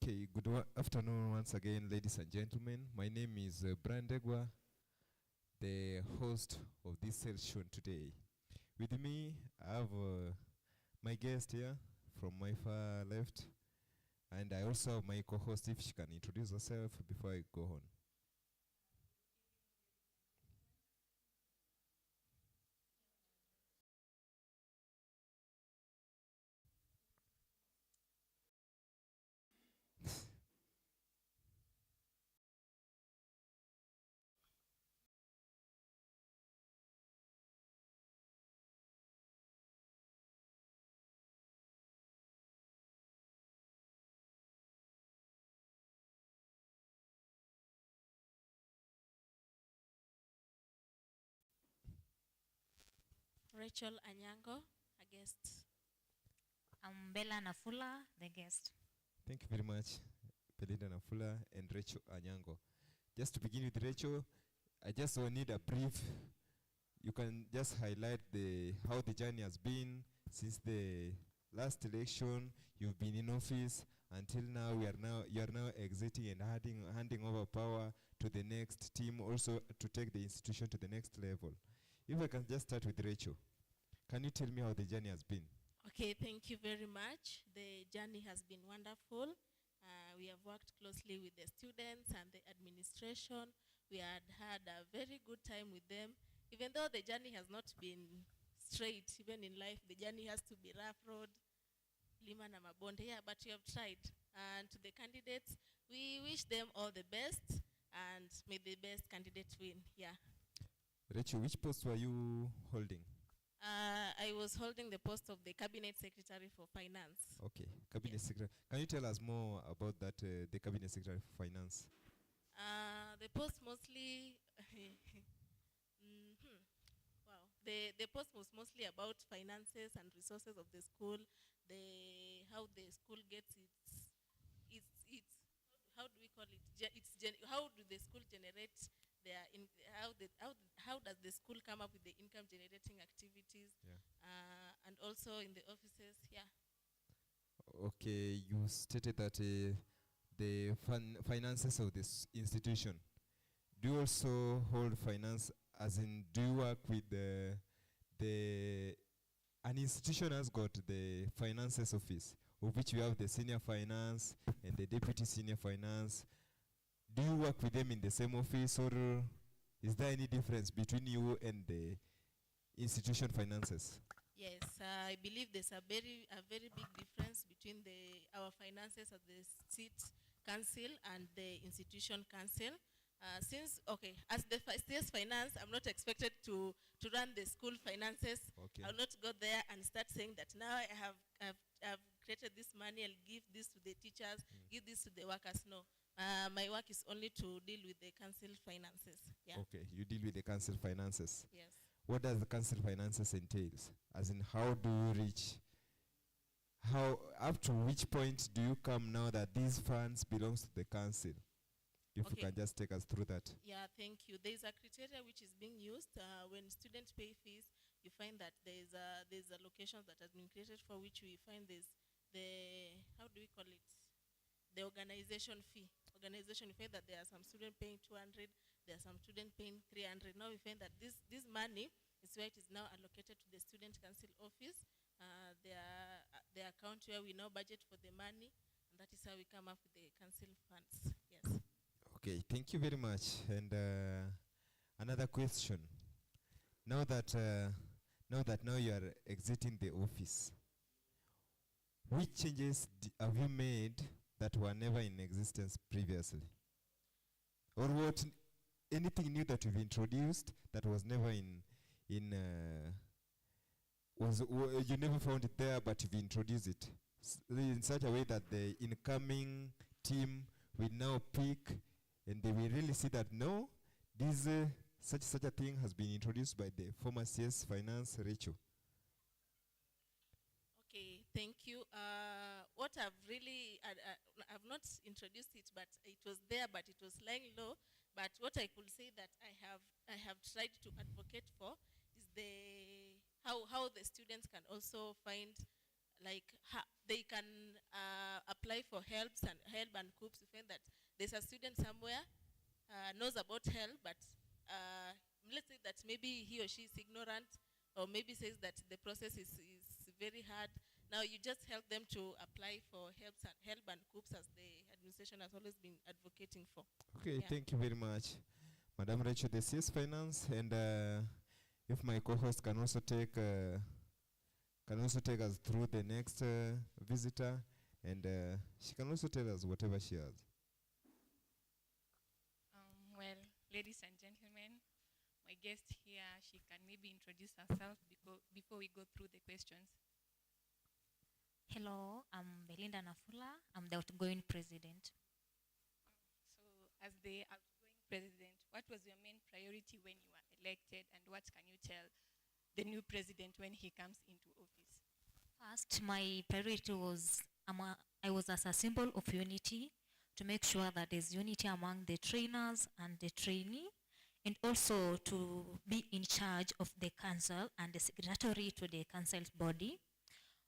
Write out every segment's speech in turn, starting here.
Okay, afternoon once again, ladies and gentlemen. My name is Brandegwa, the host of this session today. With me, I have my guest here from my far left, and I also have my co-host, if she can introduce herself before I go on. Rachel Anyango, a guest. I'm Bella Nafula, the guest. Thank you very much, Belinda Nafula and Rachel Anyango. Just to begin with Rachel, I just need a brief. You can just highlight how the journey has been since the last election. You've been in office until now. You are now exiting and handing over power to the next team, also to take the institution to the next level. If I can just start with Rachel, can you tell me how the journey has been? Okay, thank you very much. The journey has been wonderful. We have worked closely with the students and the administration. We had a very good time with them. Even though the journey has not been straight, even in life, the journey has to be rough road, lima na mabonde, yeah, but we have tried. And to the candidates, we wish them all the best, and may the best candidate win, yeah. Rachel, which post were you holding? I was holding the post of the Cabinet Secretary for Finance. Okay, Cabinet Secretary. Can you tell us more about that, the Cabinet Secretary for Finance? The post mostly, wow, the post was mostly about finances and resources of the school, how the school gets its how do we call it? How do the school generate how does the school come up with the income generating activities? Yeah. And also in the offices, yeah. Okay, you stated that the finances of this institution. Do you also hold finance, as in do you work with an institution has got the finances office, of which you have the senior finance and the deputy senior finance. Do you work with them in the same office, or is there any difference between you and the institution finances? Yes, I believe there's a very big difference between our finances at the state council and the institution council. As the CS finance, I'm not expected to run the school finances. Okay. I'll not go there and start saying that now I've created this money, I'll give this to the teachers, give this to the workers. No. My work is only to deal with the council finances. Yeah. Okay, you deal with the council finances. Yes. What does the council finances entails? As in, how do you reach? Up to which point do you come now that these funds belongs to the council? If you can just take us through that. Yeah, thank you. There's a criteria which is being used when students pay fees. You find that there's a location that has been created for which we find there's how do we call it? The organization fee. We find that there are some students paying 200, there are some students paying 300. Now we find that this money is where it is now allocated to the student council office, the account where we now budget for the money, and that is how we come up with the council funds. Yes. Okay, thank you very much. And another question. Now that you are exiting the office, which changes have you made that were never in existence previously? Or anything new that you've introduced that was never you never found it there, but you've introduced it in such a way that the incoming team will now pick, and they will really see that no, this such a thing has been introduced by the former CS Finance Rachel. Okay, thank you. What I've not introduced it, but it was there, but it was lying low. But what I could say that I have tried to advocate for is how the students can also find they can apply for help and COOPs. You find that there's a student somewhere knows about help, but let's say that maybe he or she is ignorant, or maybe says that the process is very hard. Now you just help them to apply for help and COOPs, as the administration has always been advocating for. Okay, Yeah. thank you very much, Madam Rachel, the CS Finance, and if my co-host can also take us through the next visitor, and she can also tell us whatever she has. Well, ladies and gentlemen, my guest here, she can maybe introduce herself before we go through the questions. Hello, I'm Belinda Nafula. I'm the outgoing president. So, as the outgoing president, what was your main priority when you were elected, and what can you tell the new president when he comes into office? First, my priority was I was as a symbol of unity, to make sure that there's unity among the trainers and the trainee, and also to be in charge of the council and the secretary to the council's body.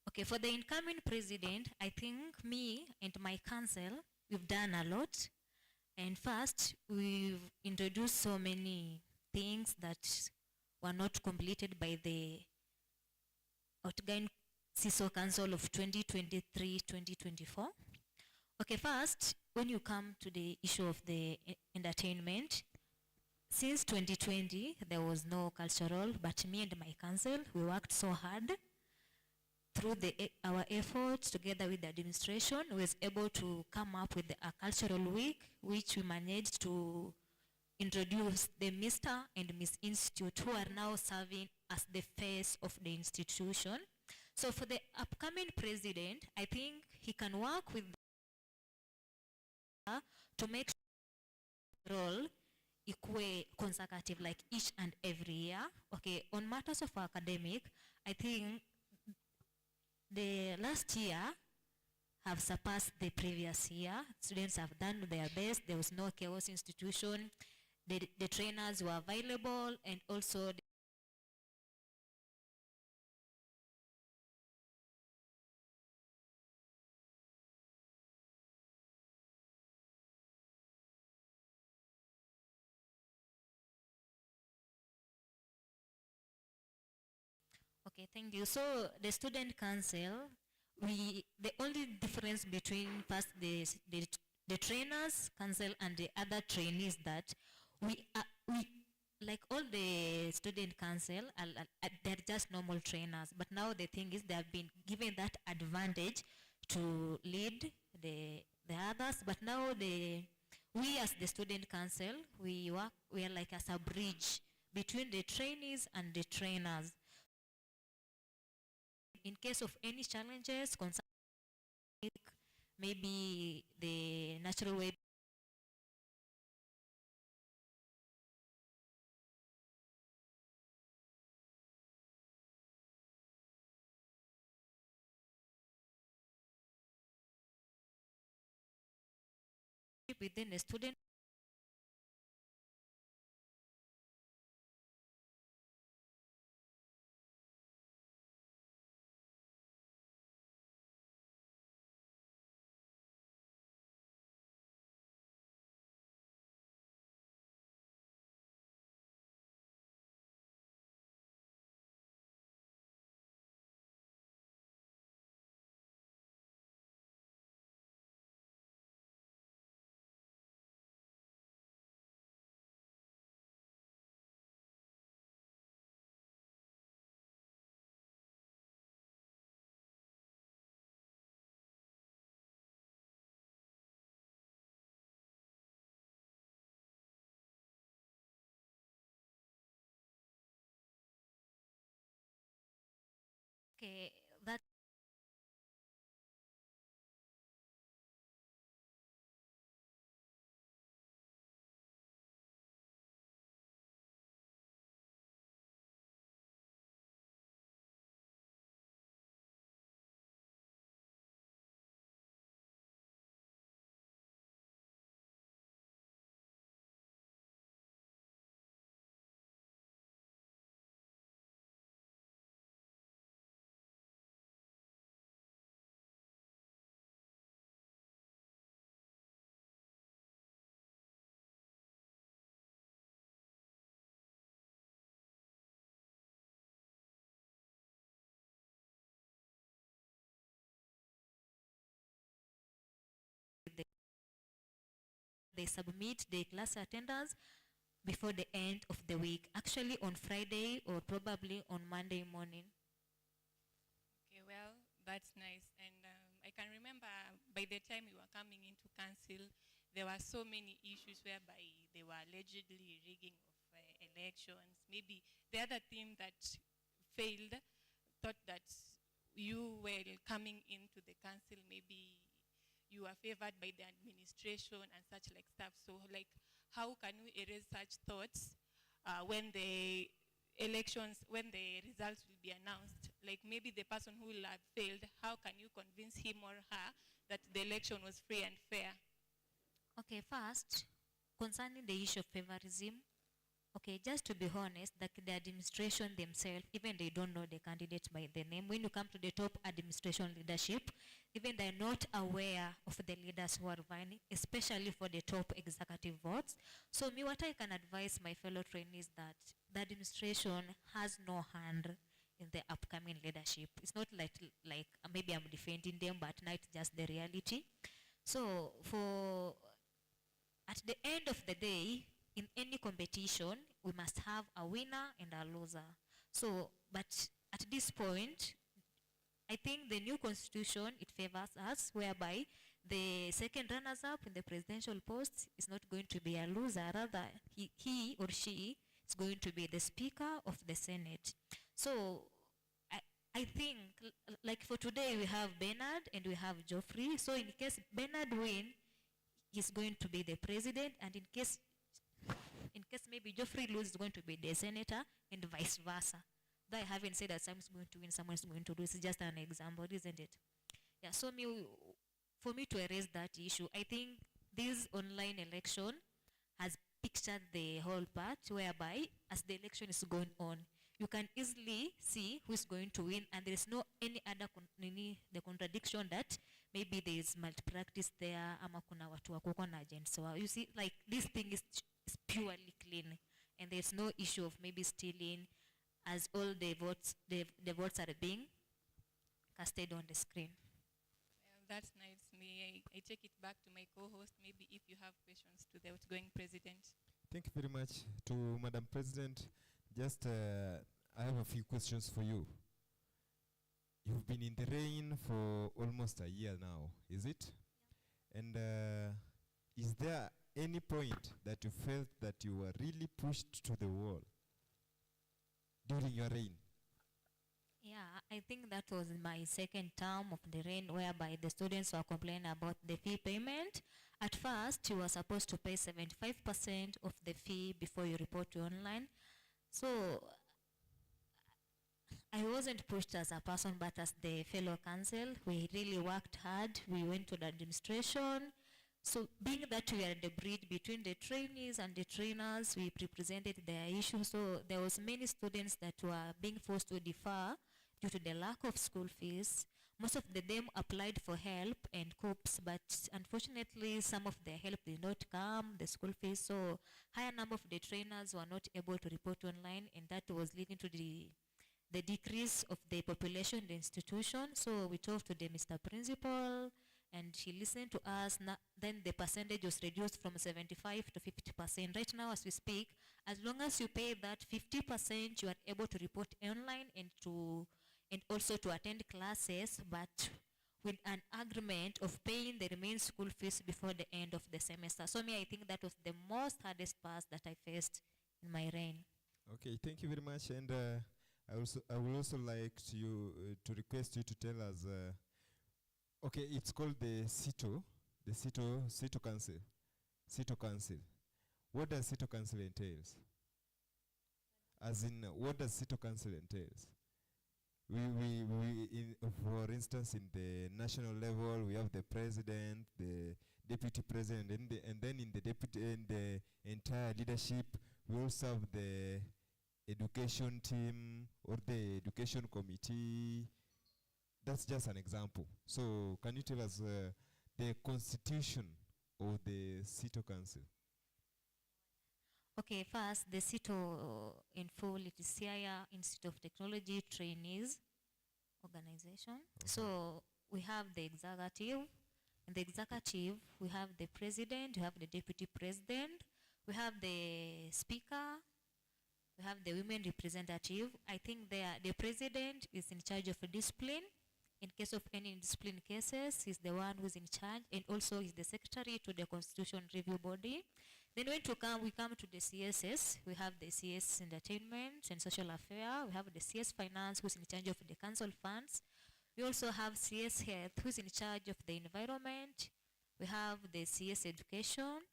Okay, for the incoming president, I think me and my council, we've done a lot. And first, we've introduced so many things that were not completed by the outgoing CISO Council of 2023-2024. Okay, first, when you come to the issue of the entertainment, since 2020, there was no cultural, but me and my council, we worked so hard. Through our efforts together with the administration, we was able to come up with a cultural week, which we managed to introduce the Mr. and Miss Institute, who are now serving as the face of the institution. So for the upcoming president, I think he can work with to make sure role equal consecutive, like each and every year. Okay, on matters of academic, I think the last year have surpassed the previous year. Students have done their best. There was no chaos institution. The trainers were available, and also okay, thank you. So the student council, the only difference between first the trainers council and the other trainees, that we like all the student council they're just normal trainers, but now the thing is they have been given that advantage to lead the others. But now we as the student council, we are like as a bridge between the trainees and the trainers. In case of any challenges, maybe the natural way within a student okay, that they submit their class attendance before the end of the week, actually on Friday or probably on Monday morning. Okay, well, that's nice. And I can remember by the time we were coming into council, there were so many issues whereby they were allegedly rigging of elections. Maybe the other team that failed thought that you were coming into the council, maybe you were favored by the administration and such like stuff. So like, how can we erase such thoughts when the elections, when the results will be announced? Like maybe the person who will have failed, how can you convince him or her that the election was free and fair? Okay, first, concerning the issue of favorism, okay, just to be honest, the administration themselves, even they don't know the candidate by the name. When you come to the top administration leadership, even they're not aware of the leaders who are vying, especially for the top executive votes. So me, what I can advise my fellow trainees that the administration has no hand in the upcoming leadership. It's not like maybe I'm defending them, but not just the reality. So for at the end of the day, in any competition, we must have a winner and a loser. So, but at this point, I think the new constitution, it favors us, whereby the second runners-up in the presidential post is not going to be a loser, rather he or she is going to be the speaker of the Senate. So I, I think, like for today, we have Bernard and we have Geoffrey. So in case Bernard win, he's going to be the president, and in case maybe Geoffrey loses, is going to be the senator, and vice versa. Though I haven't said that someone's going to win, someone's going to lose. It's just an example, isn't it? Yeah, so for me to erase that issue, I think this online election has pictured the whole part, whereby as the election is going on, you can easily see who's going to win, and there is no any other the contradiction that maybe there is malpractice there, ama kuna watu wako na agents. So you see, like this thing is purely clean, and there's no issue of maybe stealing, as all the votes are being casted on the screen. Well, that's nice. I take it back to my co-host, maybe if you have questions to the outgoing president. Thank you very much to Madam President. Just, I have a few questions for you. You've been in the rain for almost a year now, is it? Yeah. And is there any point that you felt that you were really pushed to the wall during your reign? Yeah, I think that was my second term of the reign, whereby the students were complaining about the fee payment. At first, you were supposed to pay 75% of the fee before you report to online. So I wasn't pushed as a person, but as the fellow council, we really worked hard. We went to the administration. So being that we are the bridge between the trainees and the trainers, we represented their issues. So there was many students that were being forced to defer due to the lack of school fees. Most of them applied for help and COOPs, but unfortunately some of their help did not come, the school fees. So higher number of the trainers were not able to report online, and that was leading to the decrease of the population in the institution. So we talked to the Mr. Principal, and he listened to us. Then the percentage was reduced from 75 to 50%. Right now, as we speak, as long as you pay that 50%, you are able to report online and also to attend classes, but with an agreement of paying the remaining school fees before the end of the semester. So I think that was the most hardest part that I faced in my reign. Okay, thank you very much. And I would also like to request you to tell us. Okay, it's called the CITO Council. CITO Council. What does CITO Council entails? As in, what does CITO Council entails? For instance, in the national level, we have the president, the deputy president, and then in the entire leadership, we also have the education team or the education committee. That's just an example. So can you tell us the constitution of the CITO Council? Okay, first, the CITO in full, it is Siaya Institute of Technology Trainees Organization. So we have the executive, In the executive, we have the president, we have the deputy president, we have the speaker, we have the women representative. I think the president is in charge of discipline. In case of any discipline cases, he's the one who's in charge, and also is the secretary to the Constitution Review Body. Then we come to the CSS. We have the CS Entertainment and Social Affairs. We have the CS Finance, who's in charge of the council funds. We also have CS Health, who's in charge of the environment. We have the CS Education.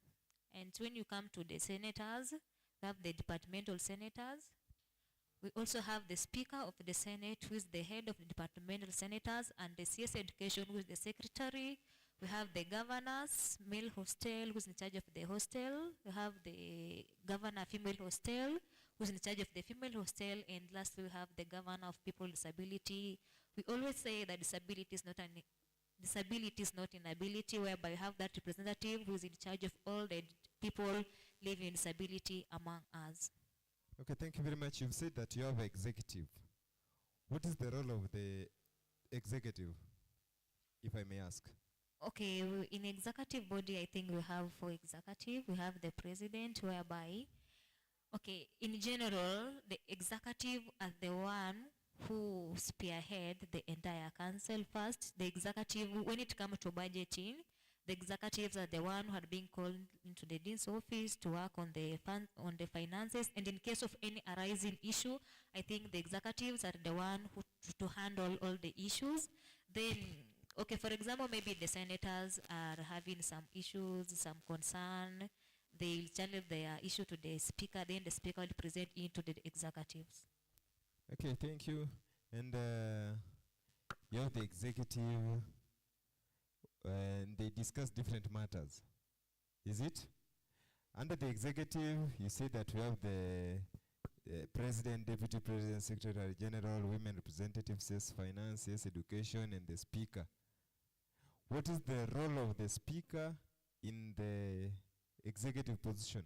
And when you come to the senators, we have the departmental senators. We also have the Speaker of the Senate, who is the head of the departmental senators, and the CS Education, who is the secretary. We have the governors, male hostel, who's in charge of the hostel. We have the governor, female hostel, who's in charge of the female hostel. And lastly, we have the governor of people with disability. We always say that disability is not inability, whereby you have that representative who is in charge of all the people living in disability among us. Okay, thank you very much. You've said that you have an executive. What is the role of the executive, if I may ask? Okay, in executive body, I think we have 4 executive. We have the president, whereby, okay, in general, the executive are the one who spearhead the entire council first. The executive, when it comes to budgeting, the executives are the one who had been called into the dean's office to work on the finances, and in case of any arising issue, I think the executives are the one who to handle all the issues. Then, okay, for example, maybe the senators are having some issues, some concern. They'll channel their issue to the speaker. Then the speaker will present it to the executives. Okay, thank you. And you have the executive, and they discuss different matters. Is it? Under the executive, you say that we have the president, deputy president, secretary general, women representatives, yes, finance, yes, education, and the speaker. What is the role of the speaker in the executive position?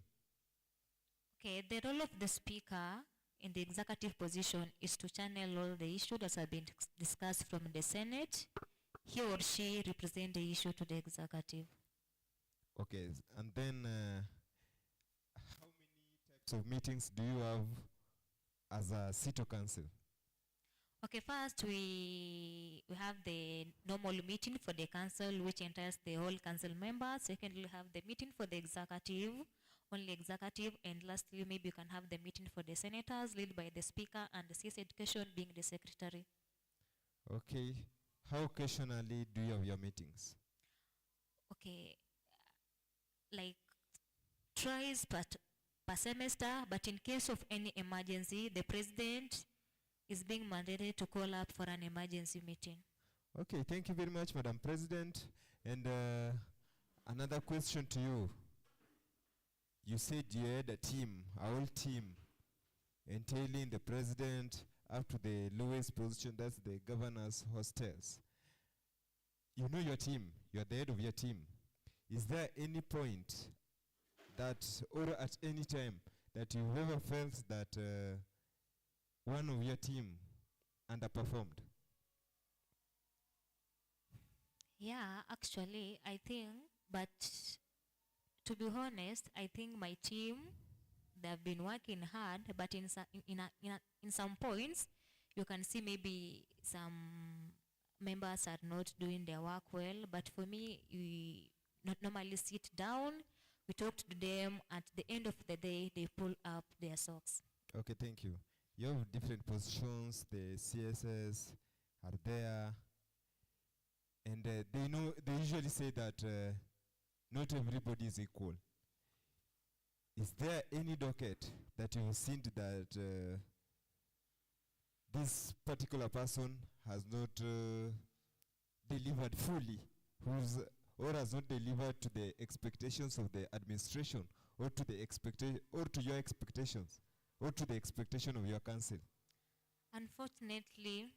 Okay, the role of the speaker in the executive position is to channel all the issues that have been discussed from the Senate. He or she represent the issue to the executive. Okay, and then how many types of meetings do you have as a city council? Okay, first we have the normal meeting for the council, which entails the whole council members. Secondly, we have the meeting for the executive, only executive, and lastly, maybe you can have the meeting for the senators, led by the speaker, and the CS Education being the secretary. Okay, how occasionally do you have your meetings? Okay, like twice per semester, but in case of any emergency, the president is being mandated to call up for an emergency meeting. Okay, thank you very much, Madam President. And another question to you. You said you had a team, a whole team, entailing the president up to the lowest position, that's the governor's hostels. You know your team, you're the head of your team. Is there any point that, or at any time, that you've ever felt that one of your team underperformed? Yeah, actually, I think, but to be honest, I think my team, they've been working hard, but in some points, you can see maybe some members are not doing their work well. But for me, we not normally sit down, we talk to them. At the end of the day, they pull up their socks. Okay, thank you. You have different positions, the CSS are there, and they usually say that not everybody is equal. Is there any docket that you've seen that this particular person has not delivered fully, or has not delivered to the expectations of the administration, or to the or to your expectations, or to the expectation of your council? Unfortunately,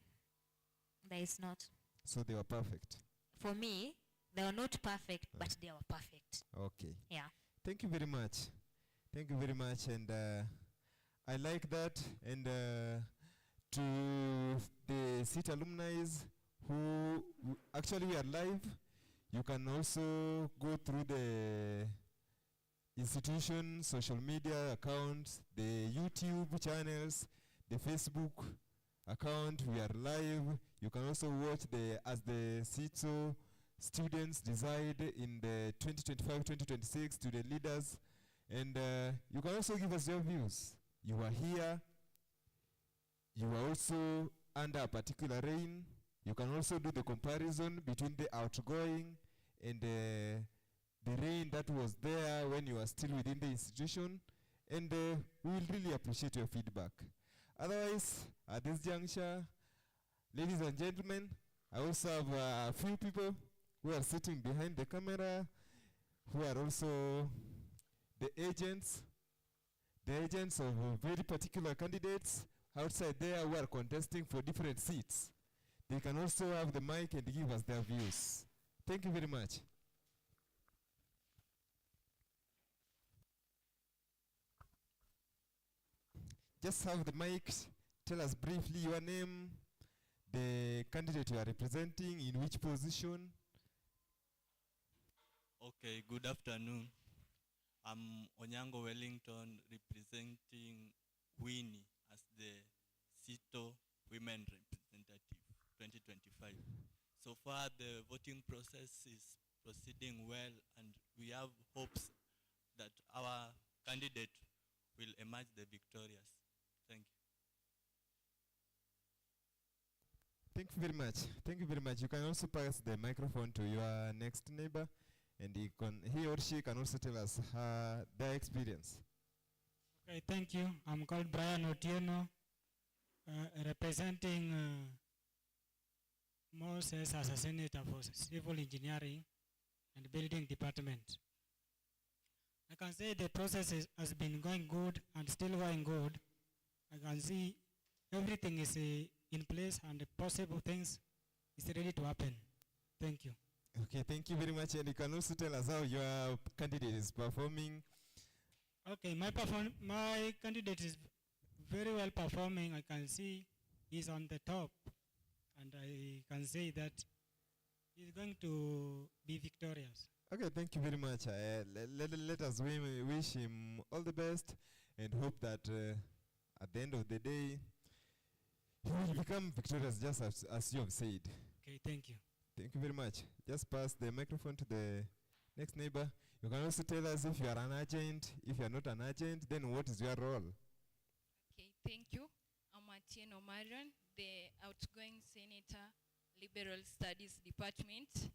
there is not. So they were perfect. For me, they were not perfect, but they were perfect. Okay. Yeah. Thank you very much. Thank you very much, and I like that. And to the SIT alumni who actually we are live, You can also go through the institution social media accounts, the YouTube channels, the Facebook account. We are live. You can also watch as the CITSO students decide in the 2025-2026 student leaders, and you can also give us your views. You are here. You are also under a particular reign. You can also do the comparison between the outgoing and the reign that was there when you are still within the institution, and we will really appreciate your feedback. Otherwise, at this juncture, ladies and gentlemen, I also have a few people who are sitting behind the camera, who are also the agents of very particular candidates outside there who are contesting for different seats. They can also have the mic and give us their views. Thank you very much. Just have the mic. Tell us briefly your name, the candidate you are representing, in which position. Okay, good afternoon. I'm Onyango Wellington representing Winnie as the CITO Women Representative 2025. So far, the voting process is proceeding well, and we have hopes that our candidate will emerge the victorious. Thank you. Thank you very much. Thank you very much. You can also pass the microphone to your next neighbor, and he or she can also tell us their experience. Okay, thank you. I'm called Brian Otieno, representing Moses as a senator for civil engineering and building department. I can say the process has been going good and still going good. I can see everything is in place and the possible things is ready to happen. Thank you. Okay, thank you very much. And you can also tell us how your candidate is performing. Okay, my candidate is very well performing. I can see he's on the top, and I can say that he's going to be victorious. Okay, thank you very much. Let us wish him all the best and hope that at the end of the day, he will become victorious just as you have said. Okay, thank you. Thank you very much. Just pass the microphone to the next neighbor. You can also tell us if you are an agent. If you are not an agent, then what is your role? Okay, thank you. I'm Atieno Marion, the outgoing senator, Liberal Studies Department.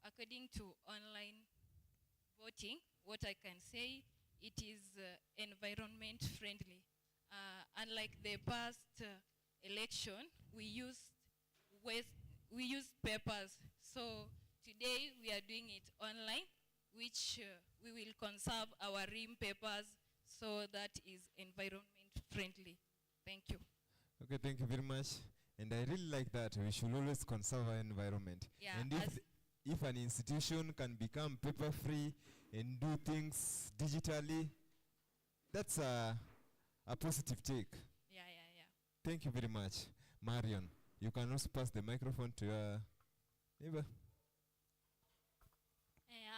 According to online voting, what I can say, it is environment friendly. Unlike the past election, we used papers. So today we are doing it online, which we will conserve our ream papers, so that is environment friendly. Thank you. Okay, thank you very much. And I really like that. We should always conserve our environment. Yeah, and if an institution can become paper-free and do things digitally, that's a positive take. Yeah. Thank you very much. Marion, you can also pass the microphone to your neighbor.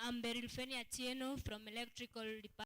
I'm Beryl Feni Atieno from Electrical Department.